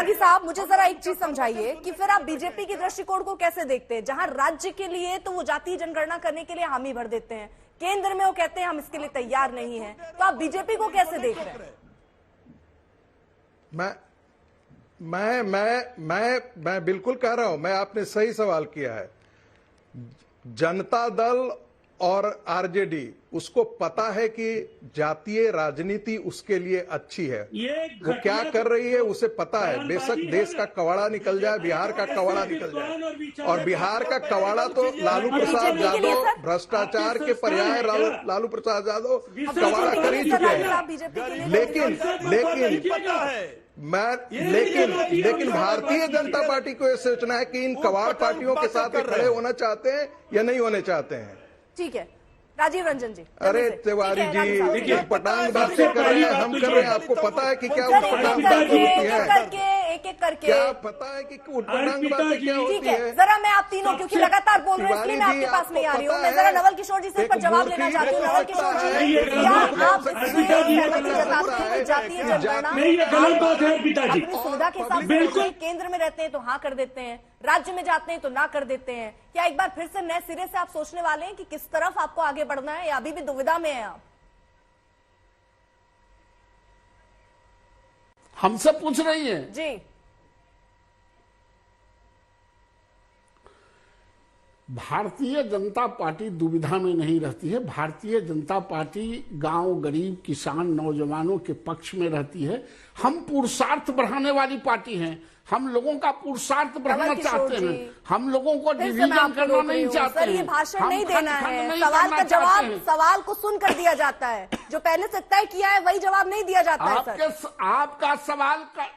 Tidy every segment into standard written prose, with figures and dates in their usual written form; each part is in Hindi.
त्यागी साहब, मुझे जरा एक चीज समझाइए कि फिर आप बीजेपी की दृष्टिकोण को कैसे देखते हैं, जहां राज्य के लिए तो वो जातीय जनगणना करने के लिए हामी भर देते हैं, केंद्र में वो कहते हैं हम इसके लिए तैयार नहीं हैं, तो आप बीजेपी को कैसे देख रहे हैं? मैं बिल्कुल कह रहा हूं, मैं आपने सही सवाल किया है। जनता दल और आरजेडी उसको पता है कि जातीय राजनीति उसके लिए अच्छी है, वो क्या कर रही है उसे पता है। बेशक देश का कवाड़ा निकल जाए, बिहार का कवाड़ा निकल जाए, और बिहार का कवाड़ा तो लालू प्रसाद यादव, भ्रष्टाचार के पर्याय लालू प्रसाद यादव कवाड़ा कर ही चुके हैं। लेकिन भारतीय जनता पार्टी को यह सोचना है कि इन कवाड़ पार्टियों के साथ खड़े होना चाहते हैं या नहीं होने चाहते हैं। ठीक है, राजीव रंजन जी। अरे तिवारी जी, पटांग बातें कर रहे हैं, हम कर रहे हैं, आपको पता है कि क्या उटपटांग बातें होती है? एक एक करके क्या पता है कि उटपटांग बातें क्या होती है? जरा मैं आप तीनों क्योंकि लगातार बोल रहे हैं इसलिए मैं आपके पास नहीं आ रही हूँ, मैं जरा नवल किशोर जी से पर जवाब लेना चाहती हूँ। नवल किशोर जी, क्या आप सहमति जताते हैं कि जातीय जनगणना अपनी सुविधा के हिसाब से केंद्र में रहते हैं तो हाँ कर देते हैं, राज्य में जाते हैं तो ना कर देते हैं? क्या एक बार फिर से नए सिरे से आप सोचने वाले हैं कि किस तरफ आपको आगे बढ़ना है, या अभी भी दुविधा में है आप? हमसे पूछ रही है जी। भारतीय जनता पार्टी दुविधा में नहीं रहती है। भारतीय जनता पार्टी गांव, गरीब, किसान, नौजवानों के पक्ष में रहती है। हम पुरुषार्थ बढ़ाने वाली पार्टी हैं, हम लोगों का पुरुषार्थ बढ़ाना चाहते हैं, हम लोगों को डिवीजन करना नहीं चाहते हैं। ये भाषण नहीं देना है, सवाल का जवाब सवाल को सुनकर दिया जाता है, जो पहले से तय किया है वही जवाब नहीं दिया जाता है। आपका सवाल का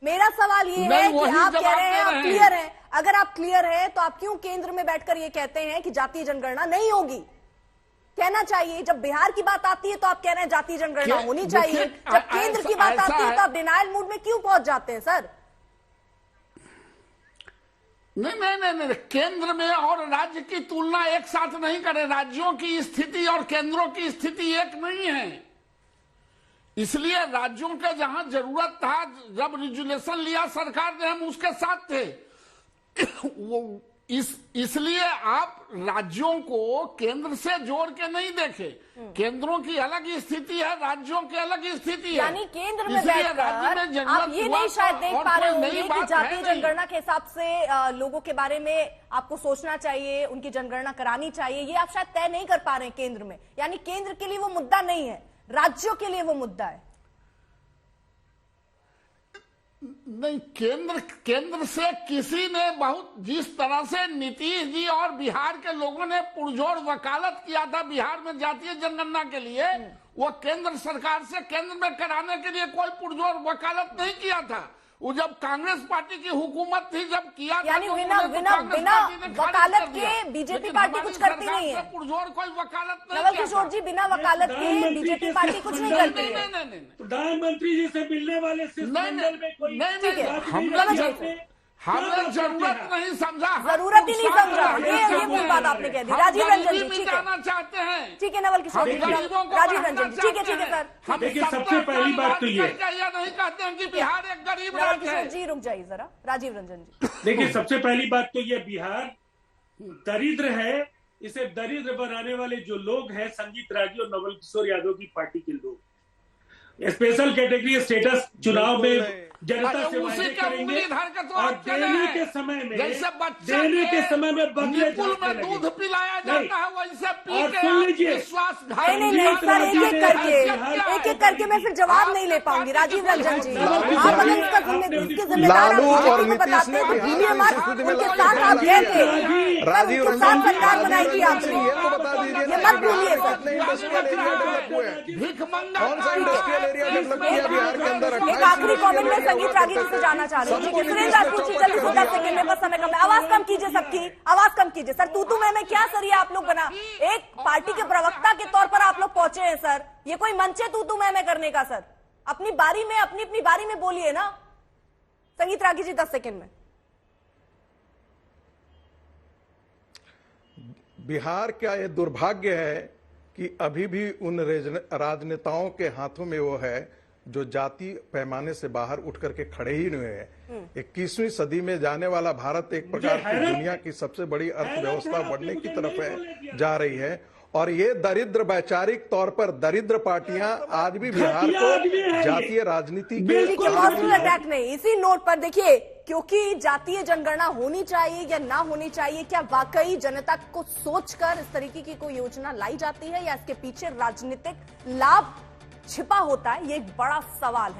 मेरा सवाल ये है कि आप कह रहे हैं आप क्लियर हैं, अगर आप क्लियर हैं तो आप क्यों केंद्र में बैठकर ये कहते हैं कि जातीय जनगणना नहीं होगी? कहना चाहिए। जब बिहार की बात आती है तो आप कह रहे हैं जातीय जनगणना होनी चाहिए, जब केंद्र की बात आती है तो आप डिनायल मूड में क्यों पहुंच जाते हैं सर? नहीं, केंद्र में और राज्य की तुलना एक साथ नहीं करें। राज्यों की स्थिति और केंद्रों की स्थिति एक नहीं है, इसलिए राज्यों के जहां जरूरत था, जब रिजोल्यूशन लिया सरकार ने, हम उसके साथ थे। वो इसलिए आप राज्यों को केंद्र से जोड़ के नहीं देखे। केंद्रों की अलग स्थिति है, राज्यों की अलग स्थिति है। यानी केंद्र में बैठकर आप ये नहीं शायद देख पा रहे होंगे कि जातीय जनगणना के हिसाब से लोगों के बारे में आपको सोचना चाहिए, उनकी जनगणना करानी चाहिए, ये आप शायद तय नहीं कर पा रहे हैं केंद्र में। यानी केंद्र के लिए वो मुद्दा नहीं है, राज्यों के लिए वो मुद्दा है। नहीं, केंद्र से किसी ने बहुत, जिस तरह से नीतीश जी और बिहार के लोगों ने पुरजोर वकालत किया था बिहार में जातीय जनगणना के लिए, वो केंद्र सरकार से केंद्र में कराने के लिए कोई पुरजोर वकालत नहीं किया था। वो जब कांग्रेस पार्टी की हुकूमत थी, जब किया यानी बिना वकालत के बीजेपी पार्टी कुछ करती नहीं है। पुरजोर कोई वकालत नहीं। नवल किशोर जी, बिना वकालत के बीजेपी पार्टी कुछ नहीं करती है। प्रधानमंत्री जी से मिलने वाले शिष्टमंडल में कोई हमने जरूरत नहीं समझा, जरूरत ही नहीं समझा, ये मूल बात आपने कह दी। राजीव रंजन जी, ठीक है, चाहते हैं, ठीक है नवल किशोर जी, राजीव रंजन जी, ठीक है सर। देखिए, सबसे पहली बात तो ये नहीं कहते हैं कि बिहार एक गरीब राज्य है। जी रुक जाइए जरा, राजीव रंजन जी। देखिए, सबसे पहली बात तो ये, बिहार दरिद्र है। इसे दरिद्र बनाने वाले जो लोग हैं, संजीत राजी और नवल किशोर यादव की पार्टी के लोग, स्पेशल कैटेगरी स्टेटस चुनाव में जनता से वादे करेंगे और देने के समय में बदले दूध पिलाया जाता है, वैसे पी के नहीं सर, एक एक करके मैं फिर जवाब नहीं ले पाऊंगी। राजीव रंजन जी, आप अगर इसकी जिम्मेदार बताते हैं तो भूलिए मत, उनके साथ आप गए थे, राजीव रंजन सरकार बनाएगी आपने, ये मत भूलिए सर। एक आखिरी कमेंट में संगीत रागी जी से जाना चाह रही हूँ। सुरेंद्र राजपूत जी, जल्दी से 10 सेकंड में, बस समय कम है, आवाज कम कीजिए सबकी, आवाज कम कीजिए सर। तू मैं क्या सर, ये आप लोग बना एक पार्टी के प्रवक्ता के तौर पर आप लोग पहुंचे हैं सर, ये कोई मंच है तू मैं करने का सर? अपनी बारी में, अपनी बारी में बोलिए ना। संगीत रागी जी 10 सेकंड में। बिहार का यह दुर्भाग्य है कि अभी भी उन राजनेताओं के हाथों में वो है जो जाति पैमाने से बाहर उठ करके खड़े ही नहीं है। 21वीं सदी में जाने वाला भारत एक प्रकार की दुनिया की सबसे बड़ी अर्थव्यवस्था बढ़ने की तरफ है जा रही है, और ये दरिद्र वैचारिक तौर पर दरिद्र पार्टियां आज भी बिहार को जातीय राजनीति के पर्सनल अटैक नहीं। इसी नोट पर देखिए, क्योंकि जातीय जनगणना होनी चाहिए या ना होनी चाहिए, क्या वाकई जनता को सोचकर इस तरीके की कोई योजना लाई जाती है या इसके पीछे राजनीतिक लाभ छिपा होता है, ये एक बड़ा सवाल है।